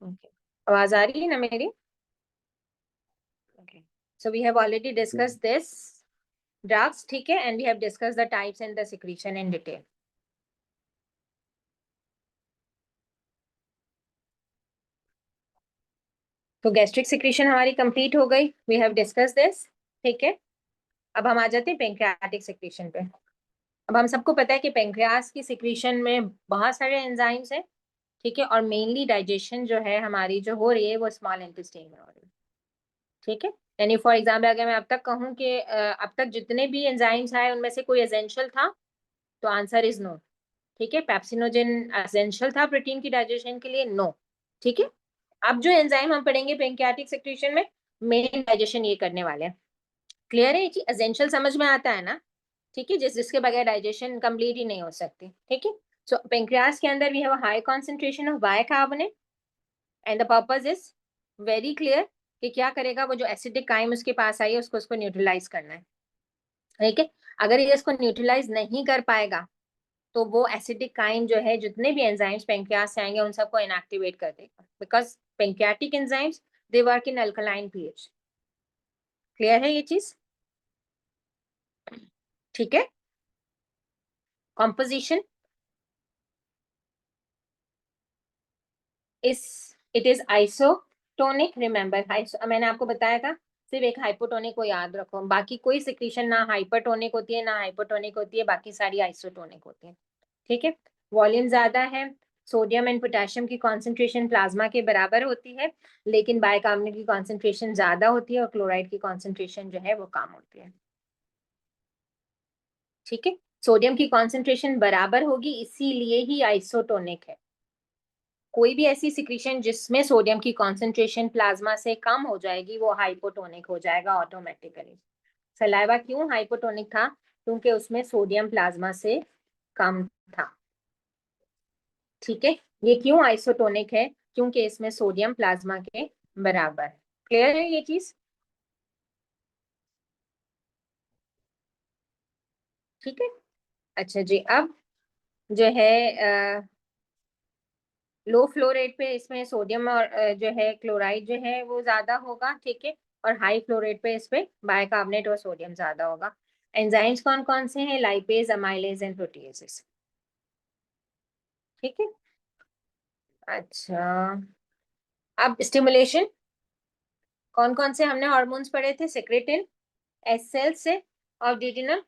Okay. आवाज आ रही है ना मेरी? Okay. So we have already discussed this drugs, ठीक है, and we have discussed the types and the secretion in detail. तो गैस्ट्रिक सिक्रीशन हमारी कंप्लीट हो गई, वी हैव डिस्कस दिस, ठीक है। अब हम आ जाते हैं पेंक्रियाटिक सिक्रीशन पे। अब हम सबको पता है कि पेंक्रियास की सिक्रीशन में बहुत सारे एंजाइम्स हैं, ठीक है, और मेनली डाइजेशन जो है हमारी जो हो रही है वो स्मॉल इंटेस्टाइन में हो रही है, ठीक है। यानी फॉर एग्जाम्पल अगर मैं अब तक कहूँ कि अब तक जितने भी एंजाइम्स आए उनमें से कोई एसेंशियल था, तो आंसर इज नो, ठीक है। पेप्सिनोजेन एसेंशियल था प्रोटीन की डाइजेशन के लिए? नो, ठीक है। अब जो एंजाइम हम पढ़ेंगे पेंक्रियाटिक सिक्रीशन में, मेन डाइजेशन ये करने वाले हैं। क्लियर है ये चीज? एसेंशियल समझ में आता है ना? ठीक है, जिसके बगैर डाइजेशन कंप्लीट ही नहीं हो सकती, ठीक है। सो पेंक्रियास के अंदर we have a high concentration of bicarbonate and the purpose is very clear कि क्या करेगा वो, जो एसिडिक काइम उसके पास आई है उसको न्यूट्रलाइज करना है, ठीक है। अगर ये इसको न्यूट्रलाइज नहीं कर पाएगा तो वो एसिडिक काइम जो है, जितने भी एंजाइम्स पेंक्रियास से आएंगे उन सबको इनएक्टिवेट कर देगा, because pancreatic enzymes they work in alkaline pH. Clear है ये चीज? ठीक है। कॉम्पोजिशन इस इट इज आइसोटोनिक, रिमेंबर मैंने आपको बताया था सिर्फ एक हाइपोटोनिक को याद रखो, बाकी कोई सिक्रीशन ना हाइपरटोनिक होती है ना हाइपोटोनिक होती है, बाकी सारी आइसोटोनिक होती है, ठीक है। वॉल्यूम ज्यादा है, सोडियम एंड पोटेशियम की कॉन्सेंट्रेशन प्लाज्मा के बराबर होती है, लेकिन बाइकार्बोनेट की कॉन्सेंट्रेशन ज्यादा होती है और क्लोराइड की कॉन्सेंट्रेशन जो है वो कम होती है, ठीक है। सोडियम की कॉन्सेंट्रेशन बराबर होगी इसीलिए ही आइसोटोनिक है। कोई भी ऐसी सिक्रीशन जिसमें सोडियम की कॉन्सेंट्रेशन प्लाज्मा से कम हो जाएगी वो हाइपोटोनिक हो जाएगा ऑटोमेटिकली। सलाइवा क्यों हाइपोटोनिक था? क्योंकि उसमें सोडियम प्लाज्मा से कम था, ठीक है। ये क्यों आइसोटोनिक है? क्योंकि इसमें सोडियम प्लाज्मा के बराबर। क्लियर है ये चीज? ठीक है। अच्छा जी, अब जो है लो फ्लो रेट पे इसमें सोडियम और जो है क्लोराइड जो है वो ज्यादा होगा, ठीक है। और हाई फ्लो रेट पे इस पे बाइकार्बोनेट और सोडियम ज्यादा होगा। एंजाइम्स कौन कौन से हैं? लाइपेज, अमाइलेज एंड प्रोटीएसेस, ठीक है। अच्छा, अब स्टिमुलेशन कौन कौन से हमने हार्मोन्स पढ़े थे? सेक्रेटिन एस सेल से और duodenum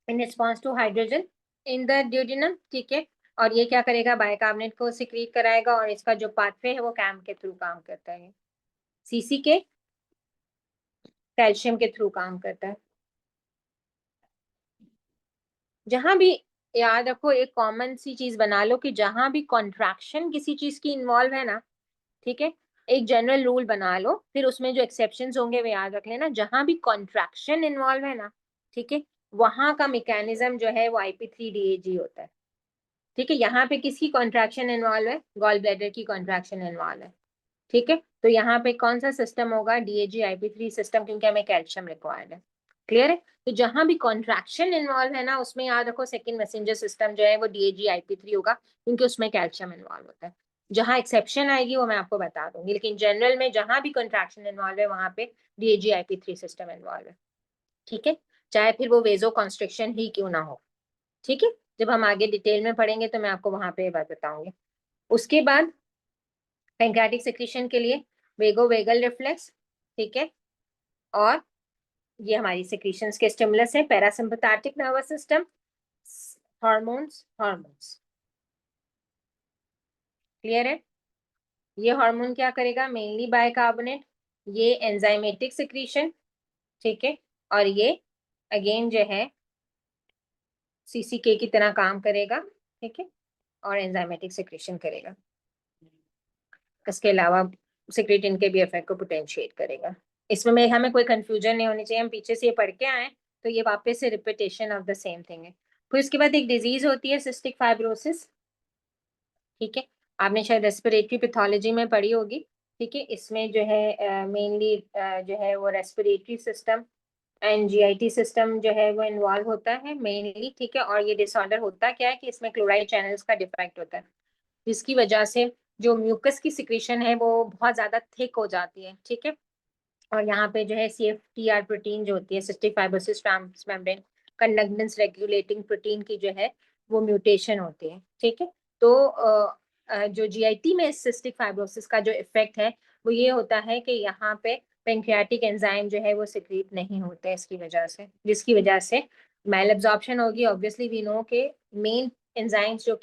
in response to hydrogen in the duodenum, ठीक है। और ये क्या करेगा? बाइकार्बोनेट को सिक्रीट कराएगा और इसका जो पाथवे है वो कैम के थ्रू काम करता है, सीसी के कैल्शियम के थ्रू काम करता है। जहां भी, याद रखो एक कॉमन सी चीज बना लो कि जहां भी कॉन्ट्रैक्शन किसी चीज की इन्वॉल्व है ना, ठीक है, एक जनरल रूल बना लो, फिर उसमें जो एक्सेप्शंस होंगे वो याद रख लेना। जहां भी कॉन्ट्रैक्शन इन्वॉल्व है ना, ठीक है, वहां का मैकेनिज्म जो है वो IP3DAG होता है, ठीक है। यहाँ पे किसकी कॉन्ट्रैक्शन इन्वॉल्व है? गॉल ब्लैडर की कॉन्ट्रैक्शन इन्वॉल्व है, ठीक है। तो यहाँ पे कौन सा सिस्टम होगा? DAG IP3 सिस्टम, क्योंकि हमें कैल्शियम रिक्वायर्ड है। क्लियर है? तो जहां भी कॉन्ट्रैक्शन इन्वॉल्व है ना, उसमें याद रखो सेकंड मैसेंजर सिस्टम जो है वो DAG IP3 होगा, क्योंकि उसमें कैल्शियम इन्वॉल्व होता है। जहां एक्सेप्शन आएगी वो मैं आपको बता दूंगी, लेकिन जनरल में जहां भी कॉन्ट्रैक्शन इन्वॉल्व है वहां पे DAG IP3 सिस्टम इन्वॉल्व है, ठीक है। चाहे फिर वो वेजो कॉन्स्ट्रिक्शन ही क्यों ना हो, ठीक है। जब हम आगे डिटेल में पढ़ेंगे तो मैं आपको वहां पे बात बताऊंगी। उसके बाद पैंक्रियाटिक सेक्रीशन के लिए वेगो वेगल रिफ्लेक्स, ठीक है। और ये हमारी सेक्रीशंस के स्टिमुलस है। Parasympathetic nervous system, hormones hormones, clear है? ये हार्मोन क्या करेगा? मेनली बाइकार्बोनेट, ये एंजाइमेटिक सेक्रीशन, ठीक है। और ये अगेन जो है CCK की तरह काम करेगा, ठीक है, और एंजाइमेटिक सेक्रेशन करेगा। इसके अलावा सिक्रेटिन के भी इफेक्ट को पोटेंशिएट करेगा। इसमें हमें कोई कंफ्यूजन नहीं होनी चाहिए, हम पीछे से ये पढ़ के आए तो ये वापस से repetition of the same thing है। फिर इसके बाद एक डिजीज होती है सिस्टिक फाइब्रोसिस, ठीक है। आपने शायद रेस्पिरेटरी पैथोलॉजी में पढ़ी होगी, ठीक है। इसमें जो है मेनली जो है वो respiratory system and GIT system जो है वो इन्वॉल्व होता है मेनली, ठीक है। और ये डिसऑर्डर होता क्या है कि इसमें क्लोराइड चैनल्स का डिफेक्ट होता है, जिसकी वजह से जो म्यूकस की सिक्रीशन है वो बहुत ज्यादा थिक हो जाती है, ठीक है। और यहाँ पे जो है CFTR प्रोटीन जो होती है, cystic fibrosis transmembrane conductance regulating protein की जो है वो म्यूटेशन होती है, ठीक है। तो जो GIT में सिस्टिक फाइब्रोसिस का जो इफेक्ट है वो ये होता है कि यहाँ पे पेंक्रियाटिक एंजाइम जो है वो सिक्रीट नहीं होते इसकी वजह से, जिसकी वजह से मैल एब्जॉर्प्शन होगी। ऑब्वियसली वी नो के मेन एंजाइम्स जो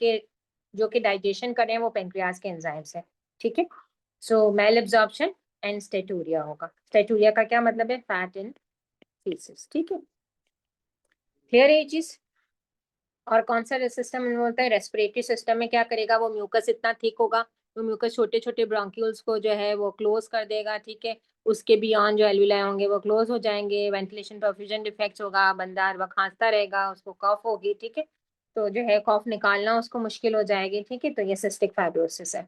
कि डाइजेशन कर रहे हैं वो पेंक्रियाज के एंजाइम्स है, ठीक है। सो मैल एब्जॉर्प्शन एंड स्टेटूरिया होगा। स्टेटूरिया का क्या मतलब है? फैट इन फीसेस, ठीक है। क्लियर है ये चीज? और कौन सा सिस्टम इन्वॉल्व होता है? रेस्पिरेटरी सिस्टम में क्या करेगा? वो म्यूकस इतना थिक होगा, वो म्यूकस छोटे छोटे ब्रोंक्यूल्स को जो है वो क्लोज कर देगा, ठीक है। उसके बियॉन्ड जो एल्विलाई होंगे वो क्लोज हो जाएंगे, वेंटिलेशन परफ्यूजन डिफेक्ट्स होगा, बंदा हर वक्त खांसता रहेगा, उसको कफ होगी, ठीक है। तो जो है कफ निकालना उसको मुश्किल हो जाएगी, ठीक है। तो ये सिस्टिक फाइब्रोसिस है।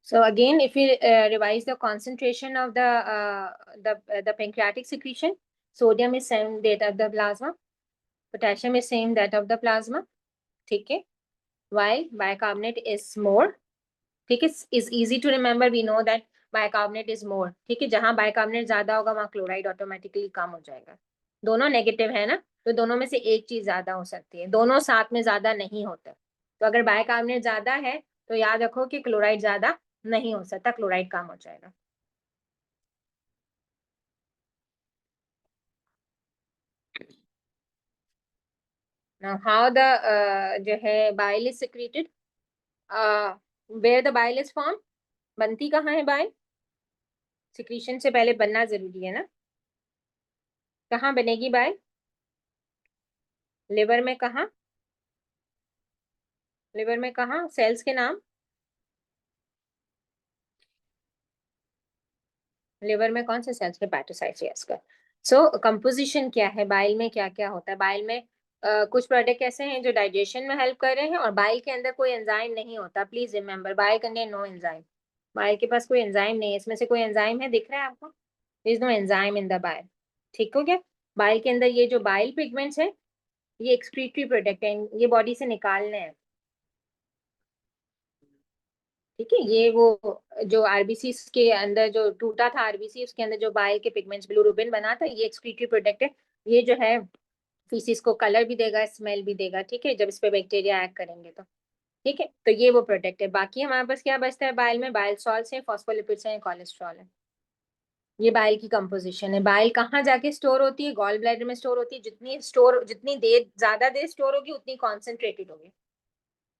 So again, if we revise the concentration of the pancreatic secretion, sodium is same that of the plasma, potassium is same that of the plasma, ठीक है. While bicarbonate is more, ठीक है. Is easy to remember. We know that bicarbonate is more, ठीक है. जहाँ bicarbonate ज्यादा होगा वहाँ क्लोराइड ऑटोमेटिकली कम हो जाएगा. दोनों नेगेटिव है ना, तो दोनों में से एक चीज ज्यादा हो सकती है, दोनों साथ में ज्यादा नहीं होते. तो अगर बाइकार्बोनेट ज्यादा है तो याद रखो कि क्लोराइड ज्यादा नहीं हो सकता, क्लोराइड कम हो जाएगा. Now how the जो है bile is secreted, where the bile is formed, बनती कहाँ है bile? सिक्रीशन से पहले बनना जरूरी है ना. कहाँ बनेगी bile? लिवर में. कहाँ? लिवर में कहाँ? सेल्स के नाम. लिवर में कौन से सेल्स? हेपेटोसाइट्स. यस कर. सो कंपोजिशन क्या है बाइल में, क्या क्या होता है बाइल में? कुछ प्रोडक्ट ऐसे हैं जो डाइजेशन में हेल्प कर रहे हैं, और बाइल के अंदर कोई एंजाइम नहीं होता. Please remember, bile contain no enzyme. Bile के पास कोई एंजाइम नहीं है. इसमें से कोई एंजाइम है दिख रहा है आपको? Is no enzyme in the bile. ठीक हो गया. बाइल के अंदर ये जो बाइल पिगमेंट्स है ये एक्सक्रीटरी प्रोडक्ट है, ये बॉडी से निकालने हैं, ठीक है. ये वो जो आरबीसी के अंदर जो टूटा था आरबीसी, उसके अंदर जो बाइल के पिगमेंट्स बिलिरुबिन बना था, ये एक्सक्रीटरी प्रोडक्ट है. ये जो है फीसिस को कलर भी देगा, स्मेल भी देगा, ठीक है, जब इस पे बैक्टीरिया एक्ट करेंगे तो. ठीक है, तो ये वो प्रोडक्ट है. बाकी हमारे पास क्या बचता है बाइल में? बाइल सॉल्ट्स है, फॉस्फोलिपिड्स है, कोलेस्ट्रॉल है. ये बाइल की कंपोजिशन है. बाइल कहाँ जाके स्टोर होती है? गॉल ब्लैडर में स्टोर होती है. जितनी देर ज्यादा देर स्टोर होगी उतनी कॉन्सेंट्रेटेड होगी,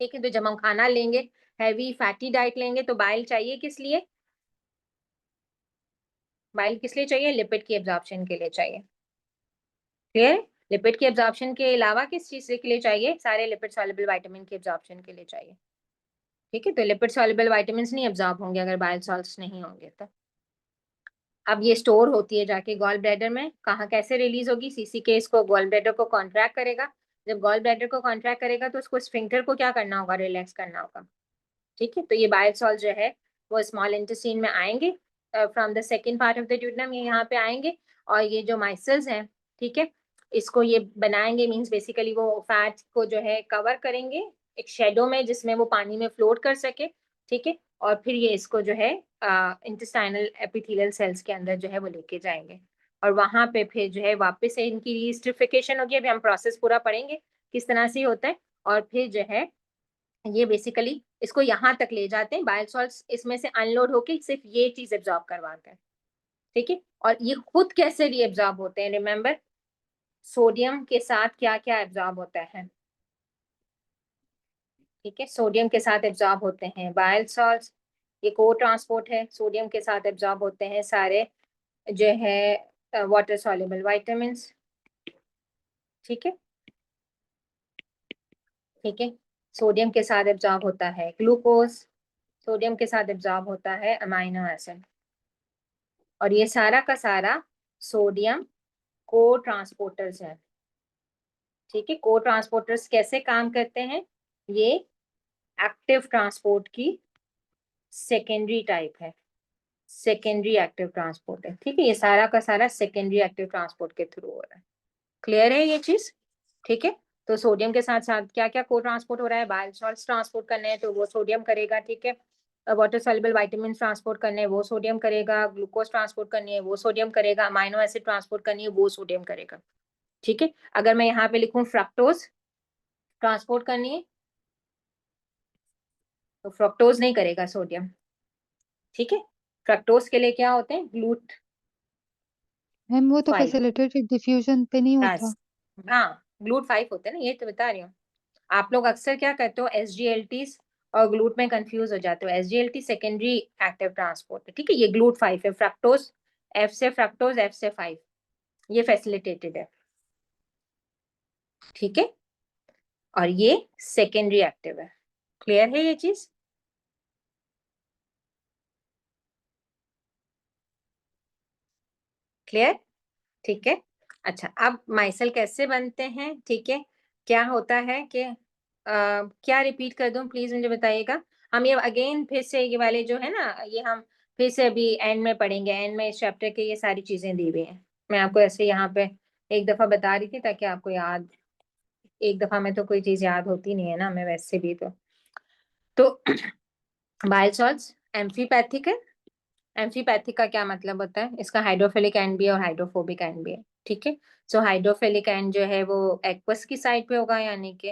ठीक है. तो जब हम खाना लेंगे, हैवी फैटी डाइट लेंगे, तो बाइल चाहिए किस लिए? बाइल किस लिए चाहिए? लिपिड की एब्जॉर्प्शन के लिए चाहिए. क्लियर? लिपिड की एब्जॉर्प्शन के अलावा किस चीज के लिए चाहिए? सारे लिपिड सॉल्युबल विटामिन की एब्जॉर्प्शन के लिए चाहिए, ठीक है. तो लिपिड सॉल्युबल विटामिन नहीं एब्जॉर्ब होंगे अगर बाइल सॉल्ट्स नहीं होंगे तो. अब ये स्टोर होती है जाके गॉल ब्लैडर में. कहाँ कैसे रिलीज होगी? सीसीके इसको गॉल ब्लैडर को कॉन्ट्रैक्ट करेगा. जब गॉल ब्लैडर को कॉन्ट्रैक्ट करेगा तो उसको स्फिंक्टर को क्या करना होगा? रिलैक्स करना होगा, ठीक है. तो ये बाइल सॉल्ट जो है वो स्मॉल इंटेस्टाइन में आएंगे from the second part of the duodenum, ये यहाँ पे आएंगे. और ये जो माइसल्स हैं, ठीक है, इसको ये बनाएंगे. मीन्स बेसिकली वो फैट को जो है कवर करेंगे एक शेडो में जिसमें वो पानी में फ्लोट कर सके, ठीक है. और फिर ये इसको जो है इंटेस्टाइनल एपिथेलियल सेल्स के अंदर जो है वो लेके जाएंगे. और वहां पे फिर जो है वापस से इनकी रीस्टिफिकेशन होगी. अभी हम प्रोसेस पूरा पढ़ेंगे किस तरह से होता है. और फिर जो है ये बेसिकली इसको यहाँ तक ले जाते हैं. बाइल सॉल्ट्स इसमें से अनलोड होके सिर्फ ये चीज एब्जॉर्ब करवाते हैं, ठीक है. और ये खुद कैसे रीएब्जॉर्ब होते हैं? रिमेम्बर, सोडियम के साथ क्या क्या एब्जॉर्ब होता है? ठीक है, सोडियम के साथ एब्जॉर्ब होते हैं बाइल सॉल्ट्स. ये को ट्रांसपोर्ट है. सोडियम के साथ एब्जॉर्ब होते हैं सारे जो है वाटर सॉल्युबल वाइटामिन्स, ठीक है. ठीक है, सोडियम के साथ एब्जॉर्ब होता है ग्लूकोज. सोडियम के साथ एब्जॉर्ब होता है अमाइनो एसिड. और ये सारा का सारा सोडियम को ट्रांसपोर्टर्स है, ठीक है. को ट्रांसपोर्टर्स कैसे काम करते हैं? ये एक्टिव ट्रांसपोर्ट की सेकेंडरी टाइप है, सेकेंडरी एक्टिव ट्रांसपोर्ट है, ठीक है. ये सारा का सारा सेकेंडरी एक्टिव ट्रांसपोर्ट के थ्रू हो रहा है. क्लियर है ये चीज? ठीक है. तो सोडियम के साथ साथ क्या क्या को ट्रांसपोर्ट हो रहा है, बाइल सॉल्ट्स ट्रांसपोर्ट करने हैं तो वो सोडियम करेगा, ठीक है। वाटर सॉल्युबल विटामिन ट्रांसपोर्ट करने हैं वो सोडियम करेगा, ग्लूकोज ट्रांसपोर्ट करनी है वो सोडियम करेगा, अमाइनो एसिड ट्रांसपोर्ट करनी है वो सोडियम करेगा, ठीक है। अगर मैं यहाँ पे लिखूं फ्रक्टोज ट्रांसपोर्ट करनी है तो फ्रक्टोज नहीं करेगा सोडियम, ठीक है। फ्रक्टोज के लिए क्या होते हैं, ग्लूट मैम वो तो 5। फैसिलिटेटेड डिफ्यूजन पे नहीं होता। यस, हाँ ग्लूट 5 होते हैं ना, ये तो बता रही हूँ। आप लोग अक्सर क्या करते हो, SGLT और ग्लूट में कंफ्यूज हो जाते हो। SGLT सेकेंडरी एक्टिव ट्रांसपोर्ट है, ठीक है। ये ग्लूट 5 है, फ्रक्टोज F से फ्रक्टोज F से 5, ये फैसिलिटेटेड है, ठीक है। और ये सेकेंडरी एक्टिव है। क्लियर है ये चीज? क्लियर, ठीक है। अच्छा, अब माइसेल कैसे बनते हैं, ठीक है। क्या होता है कि क्या रिपीट कर दूं, प्लीज मुझे बताइएगा। हम ये अगेन फिर से ये वाले जो है ना, ये हम फिर से अभी एंड में पढ़ेंगे। एंड में इस चैप्टर के ये सारी चीजें दी हुई हैं। मैं आपको ऐसे यहाँ पे एक दफा बता रही थी ताकि आपको याद, एक दफा में तो कोई चीज याद होती नहीं है ना हमें वैसे भी। तो बाइल सॉल्ट्स एम्फीपैथिक है। एम्फीपैथिक का क्या मतलब होता है, इसका हाइड्रोफिलिक एंड भी है और हाइड्रोफोबिक एंड भी है, ठीक है। सो हाइड्रोफिलिक एंड जो है वो एक्वस की साइड पे होगा, यानी कि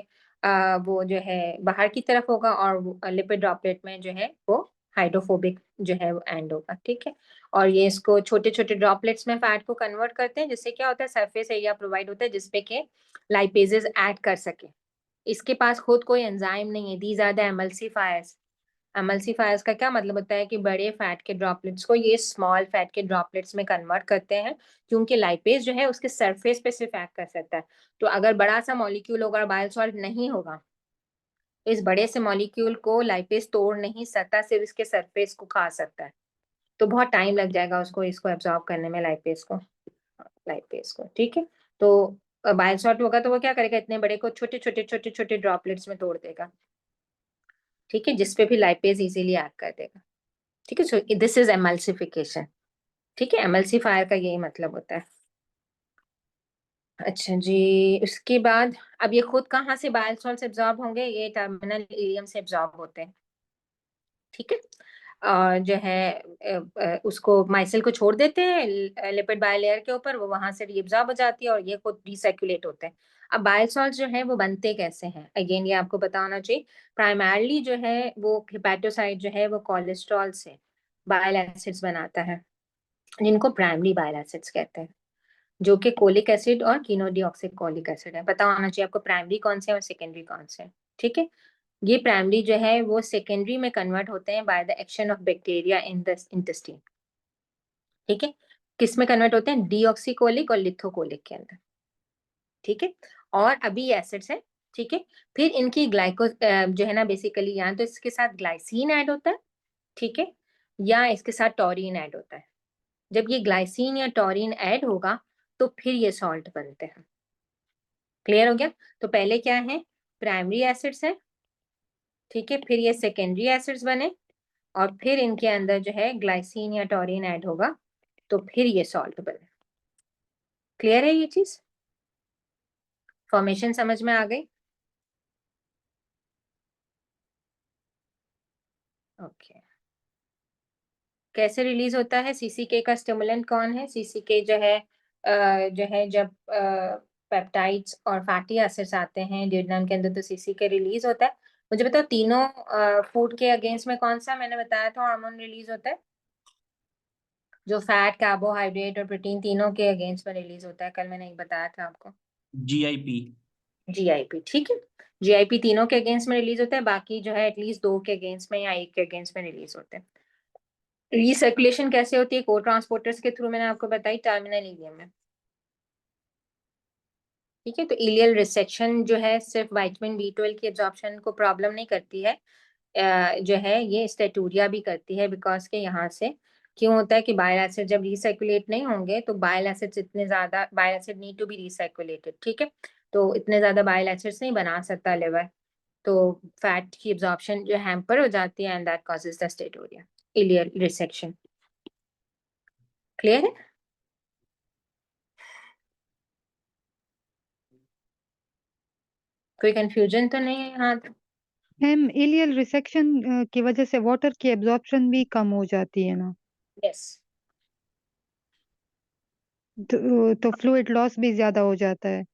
वो जो है बाहर की तरफ होगा, और लिपिड ड्रॉपलेट में जो है वो हाइड्रोफोबिक जो है वो एंड होगा, ठीक है। और ये इसको छोटे छोटे ड्रॉपलेट्स में फैट को कन्वर्ट करते हैं, जिससे क्या होता है, सरफेस एरिया प्रोवाइड होता है जिसपे के लाइपेजेस ऐड कर सके। इसके पास खुद कोई एंजाइम नहीं है, दीज आर द एमल्सीफायर्स। एमल्सीफायर्स का क्या मतलब होता है कि बड़े फैट के ड्रॉपलेट्स को ये स्मॉल फैट के ड्रॉपलेट्स में कन्वर्ट करते हैं, क्योंकि लाइपेज जो है उसके सरफेस पे सिर्फ एक्ट कर सकता है। तो अगर बड़ा सा मॉलिक्यूल होगा और बाइल सॉल्ट नहीं होगा, इस बड़े से मॉलिक्यूल को लाइपेज तोड़ नहीं सकता, सिर्फ इसके सरफेस को खा सकता है। तो बहुत टाइम लग जाएगा उसको इसको एब्जॉर्ब करने में, लाइपेज को, ठीक है। तो बाइल सॉल्ट होगा तो वो क्या करेगा, इतने बड़े को छोटे छोटे छोटे छोटे ड्रॉपलेट्स में तोड़ देगा, ठीक है, जिसपे भी लाइपेज इजीली एक्ट कर देगा, ठीक है। सो दिस इज एमल्सिफिकेशन, ठीक है। एमल्सीफायर का यही मतलब होता है। अच्छा जी, उसके बाद अब ये खुद कहाँ से बाइल सॉल्ट एब्जॉर्ब होंगे, ये टर्मिनल इलियम से एब्जॉर्ब होते हैं, ठीक है। जो है उसको माइसेल को छोड़ देते हैं लिपिड बायलेयर के ऊपर, वो वहां से रीअब्जॉर्ब हो जाती है और ये खुद रिसर्कुलेट होते हैं। अब बाइल सॉल्ट जो है वो बनते कैसे हैं, अगेन ये आपको पता होना चाहिए। प्राइमरली जो है वो हेपेटोसाइट जो है वो कोलेस्ट्रॉल से बाइल एसिड्स बनाता है, जिनको प्राइमरी बाइल एसिड्स कहते हैं, जो कि कोलिक एसिड और कीनोडीऑक्सीकोलिक एसिड है। पता होना चाहिए आपको प्राइमरी कौन से और सेकेंडरी कौन से, ठीक है। ये प्राइमरी जो है वो सेकेंडरी में कन्वर्ट होते हैं by the action of bacteria in the intestine, ठीक है। किस में कन्वर्ट होते हैं, डीऑक्सीकोलिक और लिथोकोलिक के अंदर, ठीक है। और अभी ये एसिड्स है, ठीक है। फिर इनकी ग्लाइको जो है ना, बेसिकली या तो इसके साथ ग्लाइसिन ऐड होता है, ठीक है, या इसके साथ टॉरिन ऐड होता है। जब ये ग्लाइसिन या टॉरिन ऐड होगा तो फिर ये सॉल्ट बनते हैं। क्लियर हो गया? तो पहले क्या है, प्राइमरी एसिड्स है, ठीक है, फिर ये सेकेंडरी एसिड्स बने, और फिर इनके अंदर जो है ग्लाइसिन या टॉरिन ऐड होगा, तो फिर ये सॉल्ट बने। क्लियर है ये चीज? फॉर्मेशन समझ में आ गई? ओके। कैसे रिलीज होता है सीसीके का, स्टिमुलेंट कौन है, सीसीके जो है जब पेप्टाइड्स और फैटी एसिड्स आते हैं ड्यूडेनम के अंदर तो सीसीके रिलीज होता है। मुझे बताओ तीनों फूड के अगेंस्ट में कौन सा मैंने बताया था हार्मोन रिलीज होता है, जो फैट, कार्बोहाइड्रेट और प्रोटीन तीनों के अगेंस्ट में रिलीज होता है, कल मैंने एक बताया था आपको। GIP। जीआईपी, ठीक है। जीआईपी तीनों के अगेंस्ट में रिलीज होता है, बाकी जो है एटलीस्ट दो के अगेंस्ट में या एक के अगेंस्ट में रिलीज होते हैं। रीसर्कुलेशन कैसे होती है, को ट्रांसपोर्टर्स के थ्रू, मैंने आपको बताई टर्मिनल इलियम में, ठीक है। तो इलियल रिसेक्शन जो है सिर्फ विटामिन B12 की एब्जॉर्प्शन को प्रॉब्लम नहीं करती है, जो है ये स्टेटूरिया भी करती है, बिकॉज के यहाँ से क्यों होता है कि बाइल एसिड जब रिसर्कुलेट नहीं होंगे तो बाइल एसिड्स इतने ज्यादा, bile acid need to be recirculated, ठीक है। तो इतने ज्यादा बाइल एसिड्स नहीं बना सकता लिवर, तो फैट की एब्जॉर्प्शन जो हैम्पर हो जाती है, and that causes the steatorrhoea, ileal resection. Clear है? कोई कंफ्यूजन तो नहीं है यहाँ तक? मैम इलियल रिसेक्शन की वजह से वाटर की एब्जॉर्प्शन भी कम हो जाती है ना, यस, तो फ्लूइड लॉस भी ज्यादा हो जाता है।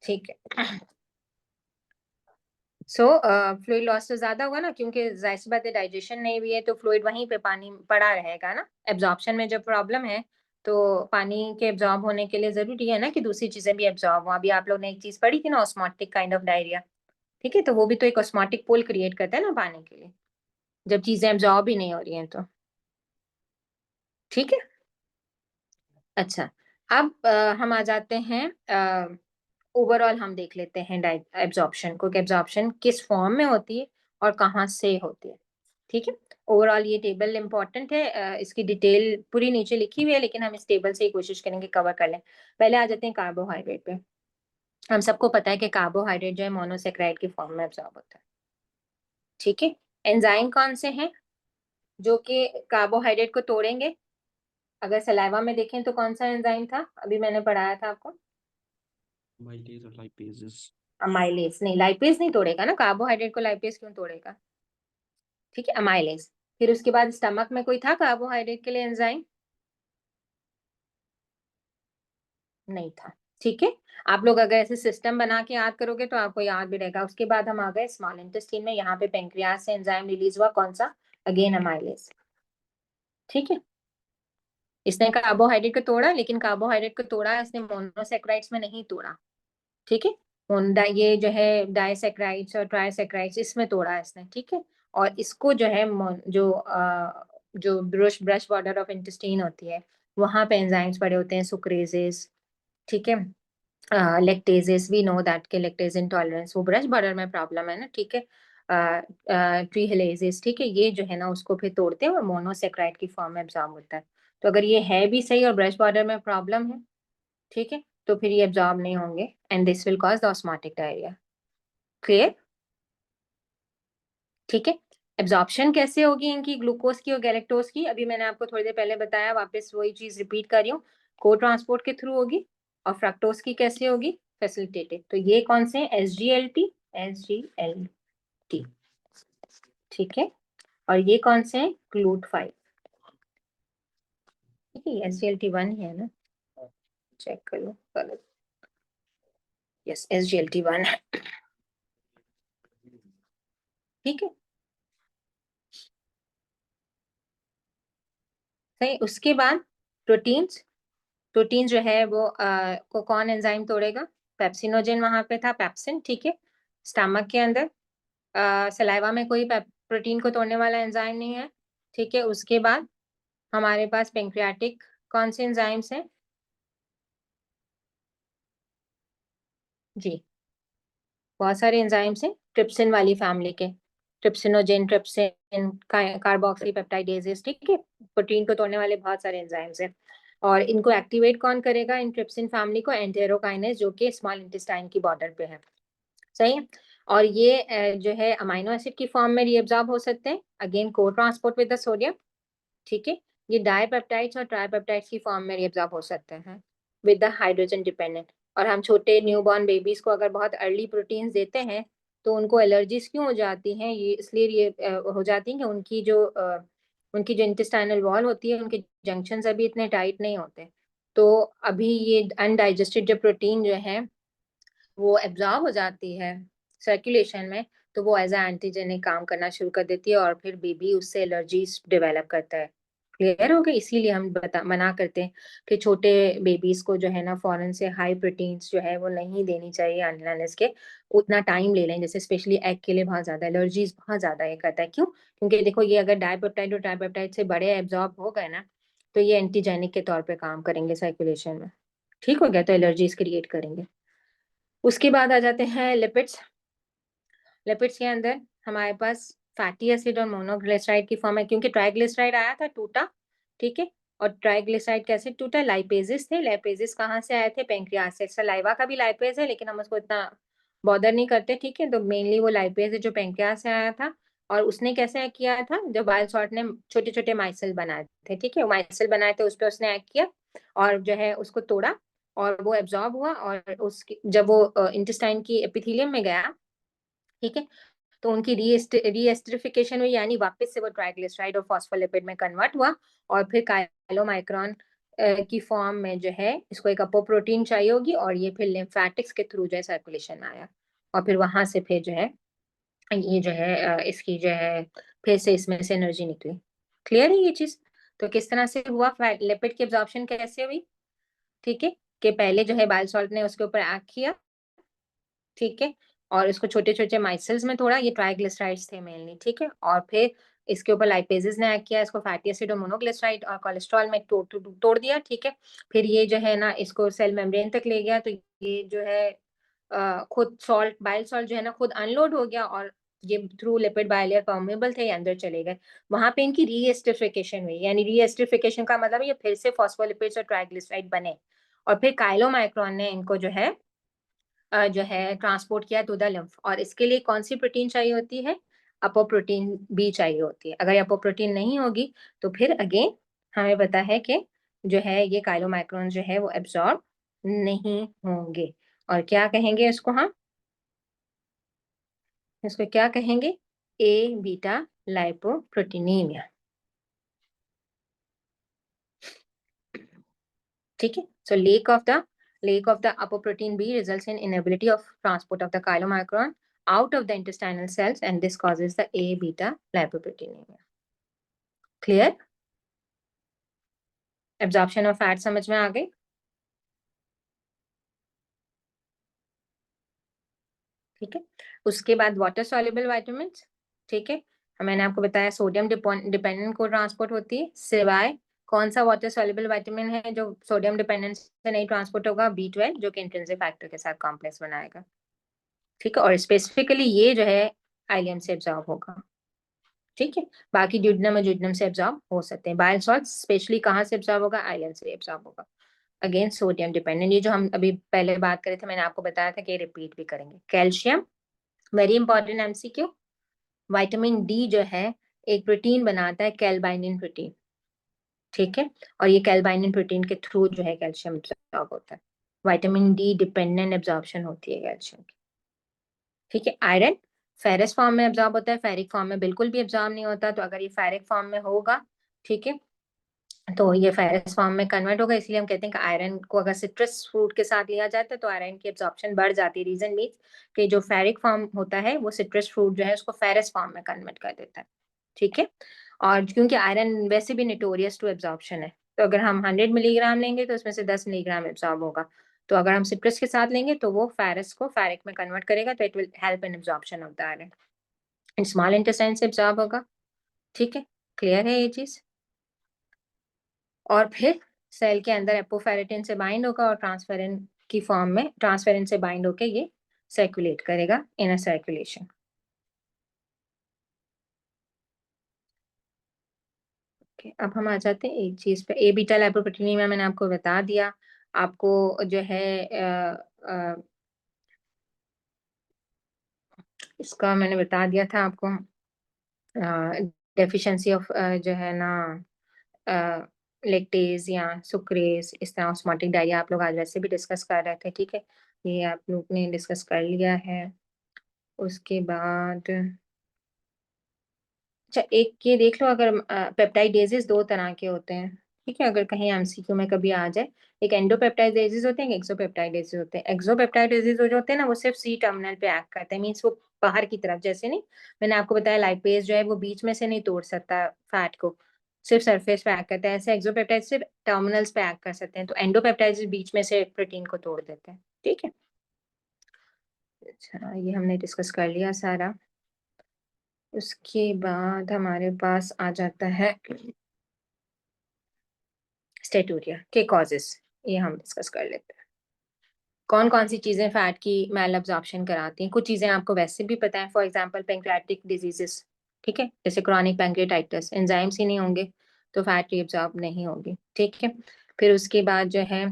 ठीक है। सो फ्लूइड लॉस तो ज्यादा होगा ना, क्योंकि जाहिर सी बात है डाइजेशन नहीं हुई है तो फ्लूइड वहीं पे पानी पड़ा रहेगा ना। एब्जॉर्प्शन में जब प्रॉब्लम है तो पानी के एब्जॉर्ब होने के लिए जरूरी है ना कि दूसरी चीजें भी एब्जॉर्ब हो। अभी आप लोग ने एक चीज पढ़ी थी ना, ऑस्मोटिक काइंड ऑफ डायरिया। ठीक है, तो वो भी तो एक ऑस्मोटिक पोल क्रिएट करता है ना पानी के लिए, जब चीजें एब्जॉर्ब ही नहीं हो रही हैं तो। ठीक है। अच्छा, अब हम आ जाते हैं ओवरऑल, हम देख लेते हैं एब्जॉर्प्शन को, कि एब्जॉर्प्शन किस फॉर्म में होती है और कहाँ से होती है। ठीक है, ओवरऑल ये टेबल इंपॉर्टेंट है, इसकी डिटेल पूरी नीचे लिखी हुई है, लेकिन हम इस टेबल से ही कोशिश करेंगे कवर कर लें। पहले आ जाते हैं कार्बोहाइड्रेट पे। हम सबको पता है कि कार्बोहाइड्रेट जो है मोनोसेक्राइड की फॉर्म में एब्जॉर्ब होता है। ठीक है, एंजाइम कौन से हैं जो कि कार्बोहाइड्रेट को तोड़ेंगे? अगर सलाइवा में देखें तो कौन सा एंजाइम था, अभी मैंने पढ़ाया था आपको? माइलेज और लाइपेजेस। अमाइलेज नहीं, लाइपेज नहीं तोड़ेगा ना कार्बोहाइड्रेट को, लाइपेज क्यों तोड़ेगा? ठीक है, अमाइलेज। फिर उसके बाद स्टमक में कोई था कार्बोहाइड्रेट के लिए एंजाइम? नहीं था। ठीक है, आप लोग अगर ऐसे सिस्टम बना के याद करोगे तो आपको याद भी रहेगा। उसके बाद हम आ गए स्मॉल इंटेस्टाइन में, यहाँ पे पेंक्रियाज से एंजाइम रिलीज हुआ, कौन सा? Again amylase. ठीक है, इसने कार्बोहाइड्रेट को तोड़ा, लेकिन कार्बोहाइड्रेट को तोड़ा इसने मोनोसेक्राइड्स में नहीं तोड़ा। ठीक है, ये जो है डाइसेक्राइड्स और ट्राइसेक्राइड्स इसमें तोड़ा है इसने। ठीक है, और इसको जो है जो brush brush border of intestine होती है वहां पे एंजाइम्स पड़े होते हैं, सुक्रेजेस। ठीक है, लेक्टेजेस, वी नो दैट के लेक्टेज इंटॉलरेंस वो ब्रश बॉर्डर में प्रॉब्लम है ना। ठीक है, ट्रीहेलेजेस। ठीक है, ये जो है ना उसको फिर तोड़ते हैं और मोनोसेक्राइड की फॉर्म में एब्जॉर्ब होता है। तो अगर ये है भी सही और ब्रश बॉर्डर में प्रॉब्लम है, ठीक है, तो फिर ये एब्जॉर्ब नहीं होंगे and this will cause the osmotic diarrhoea. Clear? ठीक है, एब्जॉर्प्शन कैसे होगी इनकी, ग्लूकोज की और गैलेक्टोज की? अभी मैंने आपको थोड़ी देर पहले बताया, वापस वही चीज रिपीट कर रही हूँ। को ट्रांसपोर्ट के थ्रू होगी। और फ्रक्टोज की कैसे होगी? फैसिलिटेटेड। तो ये कौन से हैं? SGLT, SGLT। ठीक है, और ये कौन से हैं? GLUT5। ठीक है, SGLT1 ही है ना, चेक कर लो गलत। यस, SGLT1 है। ठीक है, सही। उसके बाद प्रोटीन्स। प्रोटीन जो है वो को कौन एंजाइम तोड़ेगा? पेप्सिनोजेन वहां पे था, पेप्सिन। ठीक है, स्टमक के अंदर सलाइवा में कोई प्रोटीन को तोड़ने वाला एंजाइम नहीं है। ठीक है, उसके बाद हमारे पास पेंक्रियाटिक कौन से एंजाइम्स हैं? जी, बहुत सारे एंजाइम्स हैं ट्रिप्सिन वाली फैमिली के, ट्रिप्सिनोजेन, ट्रिप्सिन, कार्बोक्सी पेप्टाइडेजेस। ठीक है, प्रोटीन को तोड़ने वाले बहुत सारे एंजाइम्स हैं। और इनको एक्टिवेट कौन करेगा इन ट्रिप्सिन फैमिली को? एंटेरोकाइनेज, जो कि स्मॉल इंटेस्टाइन की बॉर्डर पे है। सही है, और ये जो है अमाइनो एसिड की फॉर्म में रीअब्जॉर्ब हो सकते हैं, अगेन को ट्रांसपोर्ट विद द सोडियम। ठीक है, ये डाइपेप्टाइड्स और ट्राइपेप्टाइड्स की फॉर्म में रीअब्जॉर्ब हो सकते हैं विद द हाइड्रोजन डिपेंडेंट। और हम छोटे न्यूबॉर्न बेबीज को अगर बहुत अर्ली प्रोटीन्स देते हैं तो उनको एलर्जीज क्यों हो जाती हैं? ये इसलिए ये हो जाती हैं कि उनकी जो इंटेस्टाइनल वॉल होती है, उनके जंक्शंस अभी इतने टाइट नहीं होते। तो अभी ये अनडाइजेस्टेड जो प्रोटीन जो है वो एब्जॉर्ब हो जाती है सर्कुलेशन में, तो वो एज ए एंटीजेनिक काम करना शुरू कर देती है और फिर बेबी उससे एलर्जीज डेवलप करता है। क्लियर हो गया? इसीलिए हम मना करते हैं कि छोटे बेबीज को जो है ना फॉरेन से हाई प्रोटीन्स जो है वो नहीं देनी चाहिए अनलेस के उतना टाइम ले लें। जैसे स्पेशली एग के लिए बहुत ज्यादा एलर्जीज बहुत ज्यादा ये करता है। क्यों? क्योंकि देखो ये अगर डाइपेप्टाइड और ट्राइपेप्टाइड से बड़े एब्जॉर्ब हो गए ना तो ये एंटीजेनिक के तौर पे काम करेंगे सर्कुलेशन में। ठीक हो गया? तो एलर्जीज क्रिएट करेंगे। उसके बाद आ जाते हैं लिपिड्स। लिपिड्स के अंदर हमारे पास फैटी एसिड और मोनोग्लिसराइड की फॉर्म है, क्योंकि ट्राइग्लिसराइड आया था, टूटा। ठीक है, और ट्राइग्लिसराइड कैसे टूटा? लाइपेजेस थे। लाइपेजेस कहाँ से आए थे? पेंक्रियास से। सलाइवा का भी लाइपेज है, लेकिन हम उसको इतना बॉदर नहीं करते। ठीक है, तो मेनली वो लाइपेज है जो पेंक्रियास से आया था। और उसने कैसे किया था? जब बायल सॉल्ट ने छोटे छोटे माइसेल बनाए थे, ठीक है, माइसेल बनाए थे, उस पर उसने एक्ट किया और जो है उसको तोड़ा और वो एब्जॉर्ब हुआ, और उसकी जब वो इंटेस्टाइन की एपिथेलियम में गया, ठीक है, तो उनकी रीएस्टरिफिकेशन हुई, यानी वापस से वो ट्राइग्लिसराइड और फॉस्फोलिपिड में कन्वर्ट हुआ, और फिर काइलोमाइक्रॉन की फॉर्म में जो है इसको एक अपोप्रोटीन चाहिए होगी, और ये फिर लिम्फेटिक्स के थ्रू जो है सर्कुलेशन में आया, और फिर वहां से फिर जो है ये जो है इसकी जो है फिर से इसमें से एनर्जी निकली। क्लियर है ये चीज? तो किस तरह से हुआ, फैट लिपिड की एब्जॉर्प्शन कैसे हुई, ठीक है, कि पहले जो है बाइल सॉल्ट ने उसके ऊपर एक्ट किया, ठीक है, और इसको छोटे छोटे माइसल्स में तोड़ा, ये ट्राइग्लिसराइड्स थे मेनली, ठीक है, और फिर इसके ऊपर लाइपेजेस ने एक्ट किया, इसको फैटी एसिड और मोनोग्लिसराइड और कोलेस्ट्रॉल में तोड़ दिया, ठीक है, फिर ये जो है ना इसको सेल मेम्ब्रेन तक ले गया, तो ये जो है खुद सॉल्ट बाइल सॉल्ट जो है ना खुद अनलोड हो गया, और ये थ्रू लिपिड बाइलियर परमेबल थे, अंदर चले गए, वहां पे इनकी रीएस्टरिफिकेशन हुई, यानी रीएस्टरिफिकेशन का मतलब ये फिर से फॉस्फोलिपिड्स और ट्राइग्लिसराइड बने, और फिर काइलोमाइक्रॉन ने इनको जो है ट्रांसपोर्ट किया टू द लिम्फ, और इसके लिए कौन सी प्रोटीन चाहिए होती है, अपोप्रोटीन बी चाहिए होती है। अगर अपोप्रोटीन नहीं होगी तो फिर अगेन हमें पता है कि जो है ये काइलोमाइक्रोन जो है वो एब्जॉर्ब नहीं होंगे, और क्या कहेंगे इसको हम, इसको क्या कहेंगे, ए बीटा लाइपोप्रोटीनीमिया, ठीक है। सो lack of the apoprotein B results in inability of transport of the chylomicron out of the intestinal cells, and this causes the A beta lipoproteinemia. Clear? Absorption of fat समझ में आ गई? ठीक है, उसके बाद वाटर सॉल्युबल वाइटामिन, ठीक है, मैंने आपको बताया सोडियम डिपेंडेंट को ट्रांसपोर्ट होती है, सिवाय कौन सा वाटर सॉल्युबल विटामिन है जो सोडियम डिपेंडेंट से नहीं ट्रांसपोर्ट होगा, B12, जो कि इंट्रिंसिक फैक्टर के साथ कॉम्प्लेक्स बनाएगा, ठीक है, और स्पेसिफिकली ये जो है आइलियम से एब्जॉर्ब होगा, ठीक है, बाकी ड्यूडेनम और ड्यूडेनम से एब्जॉर्ब हो सकते हैं, बाइल सॉल्ट स्पेशली कहाँ से एब्जॉर्ब होगा, आइलियम से एब्जॉर्ब होगा, अगेन सोडियम डिपेंडेंट, ये जो हम अभी पहले बात करे थे मैंने आपको बताया था कि रिपीट भी करेंगे। Calcium, very important MCQ, vitamin D जो है एक प्रोटीन बनाता है कैल्बाइनिन प्रोटीन, ठीक है, और ये कैल्बाइनिन प्रोटीन के थ्रू जो है कैल्शियम एब्जॉर्ब होता है, विटामिन डी डिपेंडेंट एब्जॉर्प्शन होती है कैल्शियम की, ठीक है। आयरन फेरस फॉर्म में एब्जॉर्ब होता है, फेरिक फॉर्म में बिल्कुल भी एब्जॉर्ब नहीं होता, तो अगर ये फेरिक फॉर्म में होगा, ठीक है, तो ये फेरस फॉर्म में कन्वर्ट होगा, इसलिए हम कहते हैं कि आयरन को अगर सिट्रस फ्रूट के साथ लिया जाता है तो आयरन की एब्जॉर्प्शन बढ़ जाती है, रीजन मीन्स कि जो फेरिक फॉर्म होता है वो सिट्रस फ्रूट जो है उसको फेरस फॉर्म में कन्वर्ट कर देता है, ठीक है, और क्योंकि आयरन वैसे भी नोटोरियस टू एब्जॉर्प्शन है, तो अगर हम 100 मिलीग्राम लेंगे तो उसमें से 10 मिलीग्राम एब्जॉर्ब होगा, तो अगर हम सिट्रस के साथ लेंगे तो वो फेरस को फेरिक में कन्वर्ट करेगा, तो it will help in absorption of the iron, small intestine से एब्जॉर्ब होगा, ठीक है, क्लियर है ये चीज, और फिर सेल के अंदर एपोफेरेटिन से बाइंड होगा और ट्रांसफेरिन की फॉर्म में ट्रांसफेरिन से बाइंड होकर ये सर्कुलेट करेगा, इनर सर्कुलेशन। अब हम आ जाते हैं एक चीज पे, ए बीटा लाइपोप्रोटीनीमिया मैंने आपको बता दिया, आपको जो है इसका मैंने बता दिया था आपको, डेफिशिएंसी ऑफ जो है ना लेक्टेज या सुक्रेज, इस तरह ऑस्मोटिक डायरिया आप लोग आज वैसे भी डिस्कस कर रहे थे, ठीक है, ये आप लोग ने डिस्कस कर लिया है। उसके बाद अच्छा एक ये देख लो, अगर पेप्टाइडेजेस दो तरह के होते हैं, ठीक है, अगर कहीं एमसीक्यू में कभी आ जाए, एक एंडोपेप्टाइडेजेस होते हैं, एक एक्सोपेप्टाइडेजेस होते हैं। एक्सोपेप्टाइडेजेस जो होते हैं ना वो सिर्फ सी टर्मिनल पे एक्ट करते हैं, मीन्स वो बाहर की तरफ, जैसे नहीं मैंने आपको बताया लाइपेज जो है वो बीच में से नहीं तोड़ सकता फैट को, सिर्फ सरफेस पे एक्ट करता है, ऐसे एक्सोपेप्टाइड सिर्फ टर्मिनल्स पे एक्ट कर सकते हैं, तो एंडोपेप्टाइड्स बीच में से प्रोटीन को तोड़ देते हैं, ठीक है। अच्छा ये हमने डिस्कस कर लिया सारा। उसके बाद हमारे पास आ जाता है स्टेटूरिया के कॉजेस, ये हम डिस्कस कर लेते हैं, कौन कौन सी चीजें फैट की मैल अब्जॉर्प्शन कराती हैं। कुछ चीजें आपको वैसे भी पता है, फॉर एग्जांपल पैंक्रियाटिक डिजीजेस, ठीक है, जैसे क्रॉनिक पैंक्रियाटाइटिस, एंजाइम्स ही नहीं होंगे तो फैट रीअब्जॉर्ब नहीं होगी, ठीक है। फिर उसके बाद जो है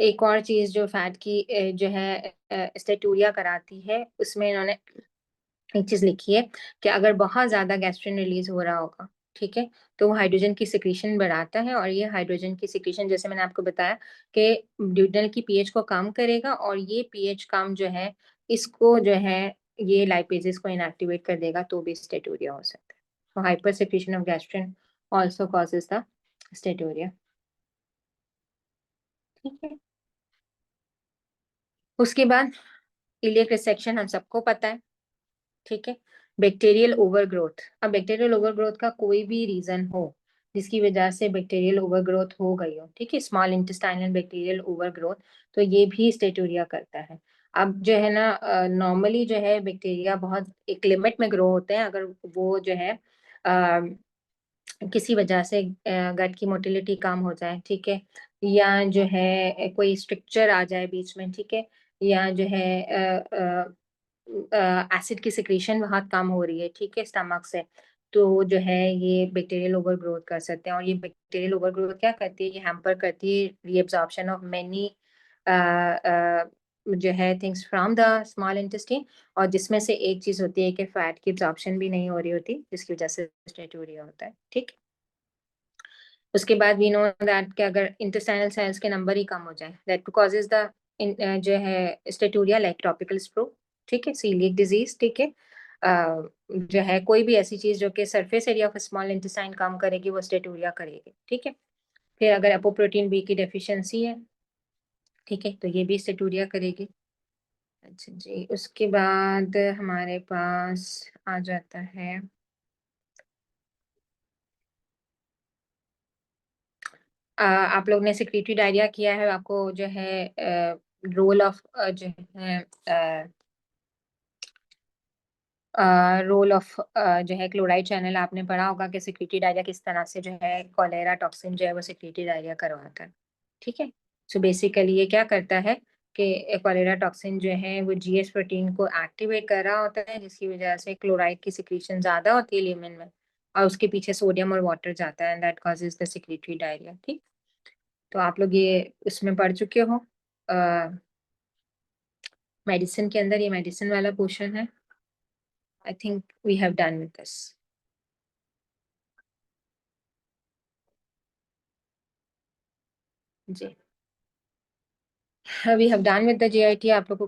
एक और चीज जो फैट की जो है स्टेटूरिया कराती है, उसमें इन्होंने एक चीज लिखी है कि अगर बहुत ज्यादा गैस्ट्रिन रिलीज हो रहा होगा, ठीक है। तो वो हाइड्रोजन की सिक्रीशन बढ़ाता है, और ये हाइड्रोजन की सिक्रीशन जैसे मैंने आपको बताया कि ड्यूटेनल की पीएच को कम करेगा, और ये पीएच कम जो है इसको जो है ये लाइपेजेस को इनएक्टिवेट कर देगा, तो भी स्टेटोरिया हो सकता है। तो hypersecretion of gastrin also causes the steatorrhoea. ठीक है। उसके बाद इलियक रिसेक्शन हम सबको पता है। ठीक है। बैक्टीरियल ओवरग्रोथ, अब बैक्टीरियल ओवरग्रोथ का कोई भी रीजन हो जिसकी वजह से बैक्टीरियल ओवरग्रोथ हो गई हो, ठीक है, स्मॉल इंटेस्टाइनल बैक्टीरियल ओवरग्रोथ, तो ये भी स्टेटोरिया करता है। अब जो है ना नॉर्मली जो है बैक्टीरिया बहुत एक लिमिट में ग्रो होते हैं, अगर वो जो है किसी वजह से गट की मोटिलिटी कम हो जाए, ठीक है, या जो है कोई स्ट्रक्चर आ जाए बीच में, ठीक है, या जो है एसिड की सिक्रीशन बहुत कम हो रही है, ठीक है, स्टमक से, तो जो है ये बैक्टीरियल ओवरग्रोथ कर सकते हैं। और ये बैक्टीरियल ओवरग्रोथ क्या करती है, ये हैम्पर करती है रीअब्जॉर्प्शन ऑफ मेनी जो है things from the small intestine, और जिसमें से एक चीज होती है कि फैट की एब्जॉर्प्शन भी नहीं हो रही होती, जिसकी वजह से स्टेटोरिया होता है। ठीक। उसके बाद वी नो दैट कि अगर इंटेस्टाइनल सेल्स के नंबर ही कम हो जाए, दैट कॉजेज द जो है स्टेटोरिया लाइक ट्रॉपिकल स्प्रो, ठीक है, सीलिएक डिजीज, ठीक है, जो है कोई भी ऐसी चीज जो कि surface area of small intestine कम करेगी वो स्टेटोरिया करेगी। ठीक है। फिर अगर एपोप्रोटीन बी की डेफिशिएंसी है, ठीक है, तो ये भी स्टेटोरिया करेगी। अच्छा जी, उसके बाद हमारे पास आ जाता है आप लोग ने सेक्रेटरी डायरिया किया है, आपको जो है रोल ऑफ जो है रोल ऑफ जो है क्लोराइड चैनल आपने पढ़ा होगा कि सेक्रेटरी डायरिया किस तरह से जो है कॉलेरा टॉक्सिन जो है वो सेक्रेटरी डायरिया करवाता है। ठीक है। सो बेसिकली ये क्या करता है कि कॉलेरा टॉक्सिन जो है वो जीएस प्रोटीन को एक्टिवेट कर रहा होता है, जिसकी वजह से क्लोराइड की सिक्रीशन ज्यादा होती है ल्यूमेन में, और उसके पीछे सोडियम और वाटर जाता है, and that causes the secretary diarrhoea. ठीक। तो आप लोग ये इसमें पढ़ चुके हो मेडिसिन के अंदर, ये मेडिसिन वाला पोर्शन है। I think we have done with this. जी, we have done with the GIT. आप लोग को